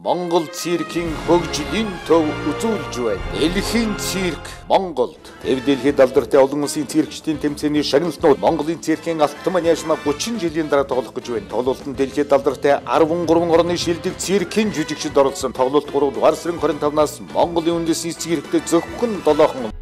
Монгол циркийн хөгжлийн төв үзүүлж байна. Дэлхийн цирк Монголд. Дэлхийд алдартай олон улсын циркчдийн тэмцээний шагналтнууд Монголын циркийн алтан яшмаа 30 жилийн дараа тоглох гэж байна. Тоглолтод дэлхийд алдартай 13 орны шилдэг циркийн жүжигчид оролцсон. Тоглолт 3 дугаар сарын 25-наас Монголын үндэсний циркт зөвхөн 7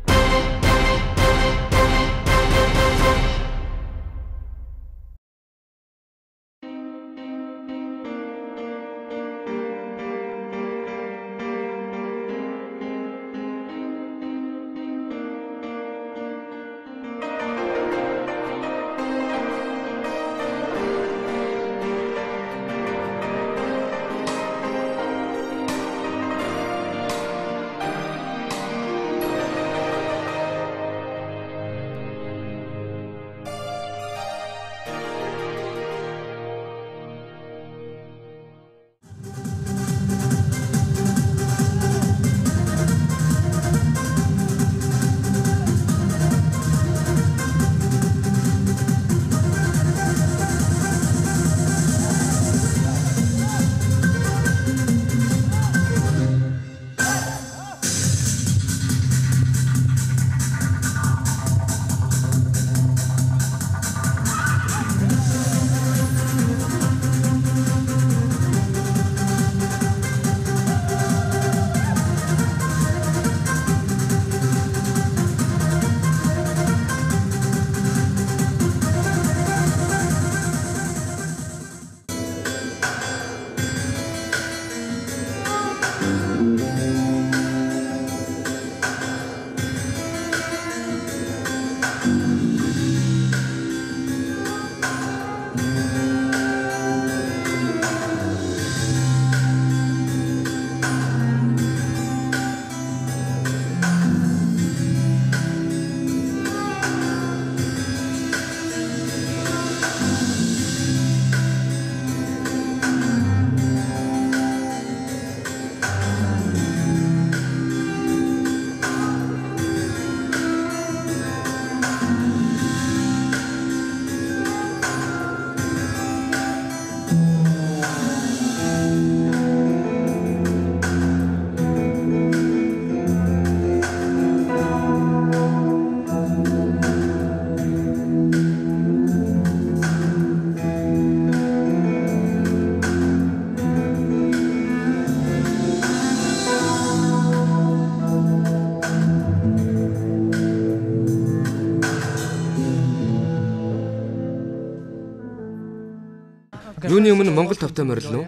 Юуны өмнө Монгол тавтай морилно уу?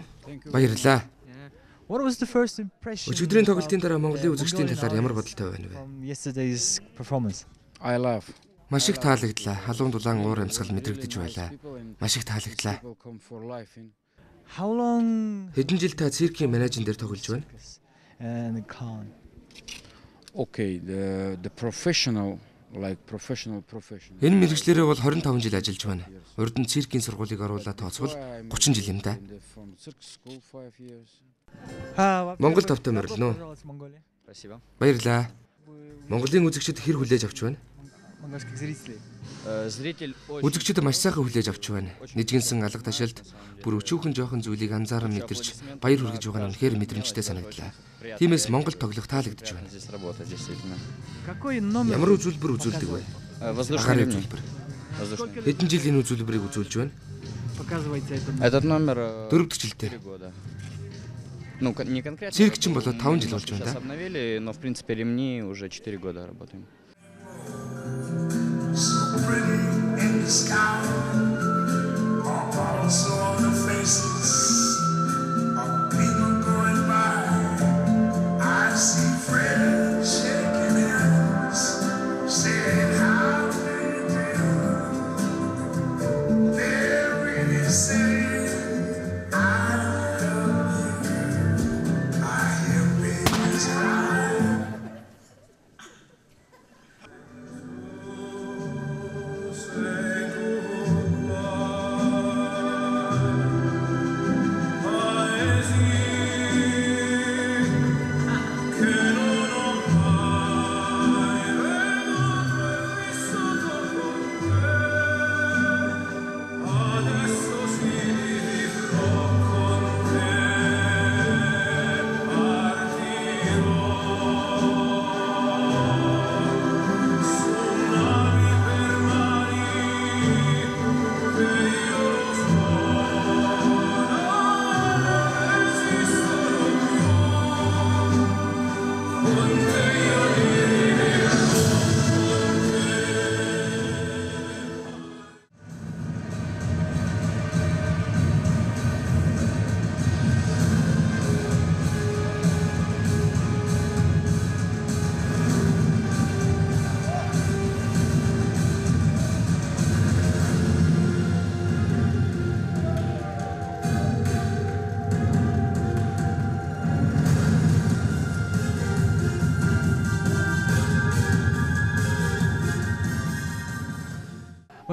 Баярлалаа. Өчигдрийн тоглолтын дараа Монголын үзэгчдийн талаар ямар бодолтой байна вэ? Маш их таалагдлаа. Халуун дулаан уур амьсгал мэдрэгдэж байлаа. Маш их таалагдлаа. Хэдэн жил та циркийн менежер дээр тоглож байна? Энэ мэргэжлэрээ бол 25 жил ажиллаж байна. Урд нь циркийн сургуулийг оруулаад тооцвол 30 жил юм да. Монгол тавтай морилно уу? Баярлалаа. Монголын үзэгчид хэр хүлээж авч байна? Үзэгчид маш сайхан хүлээж авч байна. Нэжгэнсэн алга ташаалд бүр өчүүхэн жоохон зүйлийг анзааран мэдэрч баяр хүргэж байгаа нь үнэхээр мэдрэмжтэй санагдлаа. Тиймээс Монгол тоглох таалагдж байна. Ямар үзүүлбэр үзүүлдэг вэ? Агарын үзүүлбэр. Хэдэн жил энэ үзүүлбэрийг үзүүлж байна? 4 дахь жилдээ. Циркчин болоод 5 жил болж байна да. So pretty in the sky, also on the faces of people going by. I see friends shaking hands, saying how they do. They're really saying I love you. I hear babies cry.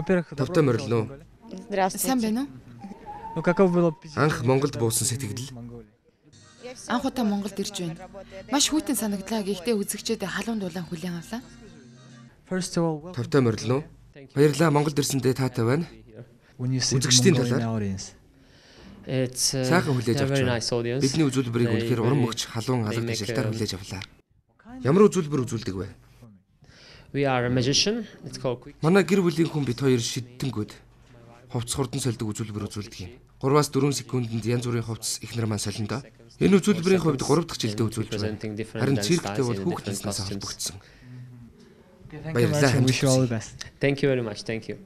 Тавтай морилно. Сайн байна уу? Анх Монголд буусан сэтгэл. Анх удаа Монголд ирж байна. Маш хүйтэн санагдлаа. Гэхдээ үзэгчдэд халуун дулаан хүлээн авлаа. Тавтай морилно. Баярлалаа, Монголд ирсэндээ таатай байна. Үзэгчдийн талаар сайхан хүлээж авч байна. Бидний үзүүлбэрийг үнэхээр уран мөгч халуун алга тажилтаар хүлээж авлаа. Ямар үзүүлбэр үзүүлдэг вэ? Манай гэр бүлийн хүн бид хоёр шиддэнгүүд хувцс хурдан сольдог үзүүлбэр үзүүлдэг юм. 3-4 секундэд янз бүрийн хувцс ихнэр маань солиндоо. Энэ үзүүлбэрийн хувьд 3 дахь жилдээ үзүүлж байна. Харин цирктэй бол хүүхднээс холбогдсон. Баярлалаа. Thank you very much. Thank you.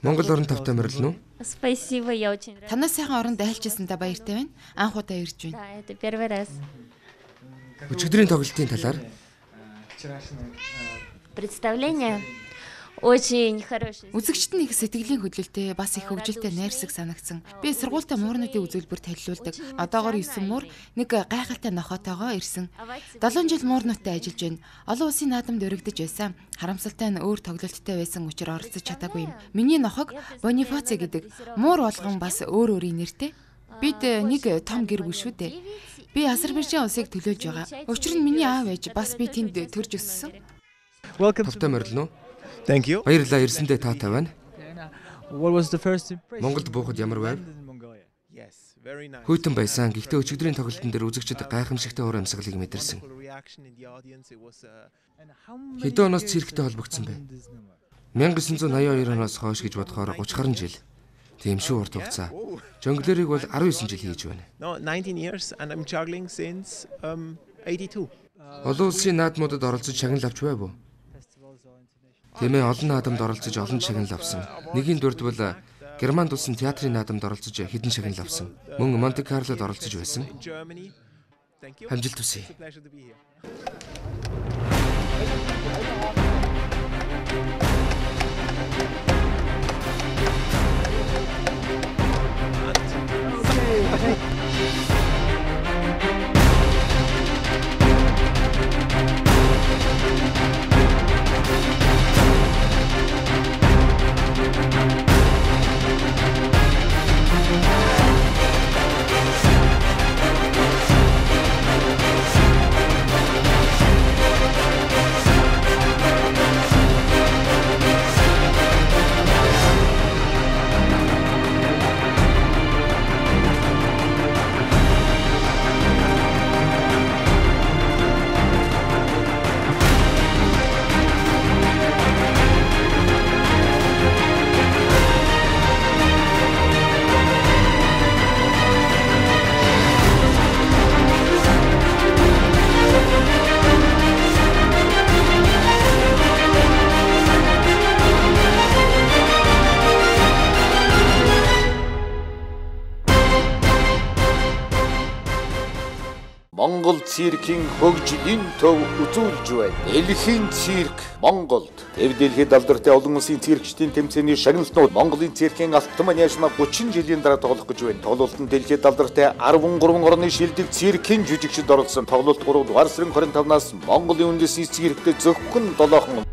Монгол орон тавтай морилно. Спасибо, я очень рада. Танаас сайхан оронд айлчилсандаа баяртай байна. Анх удаа ирж байна. Да, это первый раз. Өчигдрийн тоглолтын талаар Представление очень хорошее. Үзэгчд нэг сэтгэлийн хөдлөлтөй бас их хөвгөлтэй найрсаг санагдсан. Би сургуультай муурнуудын үзүүлбэр танилцуулдаг. Одоогоор 9 муур нэг гайхалтай нохотойгоо ирсэн. 7 жил муурнуудтай ажиллаж байна. Олон улсын наадамд өргөдөж байсан. Харамсалтай нь өөр тоглолттой байсан учраас оролцож чадаагүй юм. Миний нохог Бонифаци гэдэг. Муур болгон бас өөр өөрийн нэртэй. Бид нэг том гэр бүл шүү дээ. Би Азербайджан улсыг төлөөлж байгаа. Учир нь миний аав ээж бас би тэнд төрж өссөн. тавтай морилно. Thank you. Баярлалаа, ирсэндээ таатай байна. What was the first impression? Монголд буухад ямар байв? Yes, very nice. Хүйтэн байсан. Гэхдээ өчигдрийн тоглолтын дээр үзэгчид гайхамшигтай уур амьсгалыг мэдэрсэн. Хэдэн оноос цирктэй холбогдсон бэ? 1982 оноос хойш гэж бодохоор 30 гаруй жил. Тийм шүү, урт хугацаа. Жонглерийг бол 19 жил хийж байна. No, 19 years and I'm juggling since 82. Олон улсын наадмуудад оролцож шагнал авч байв уу? Тэмээ олон наадамд оролцож олон шагнал авсан. Нэгийн дүрд бол Германд улсын театрын наадамд оролцож хэдэн шагнал авсан. Мөн Монте Карлод оролцож байсан. Амжилт хүсье. Монгол циркийн хөгжлийн төв үзүүлж байна. Дэлхийн цирк Монголд. Дэлхийд алдартай олон улсын циркчдийн тэмцээний шагналнууд Монголын циркийн алтан манежмаа 30 жилийн дараа тоглох гэж байна. Тоглолтод дэлхийд алдартай 13 орны шилдэг циркийн жүжигчид оролцсон. Тоглолт 3 дугаар сарын 25-наас Монголын үндэсний циркт зөвхөн 7хон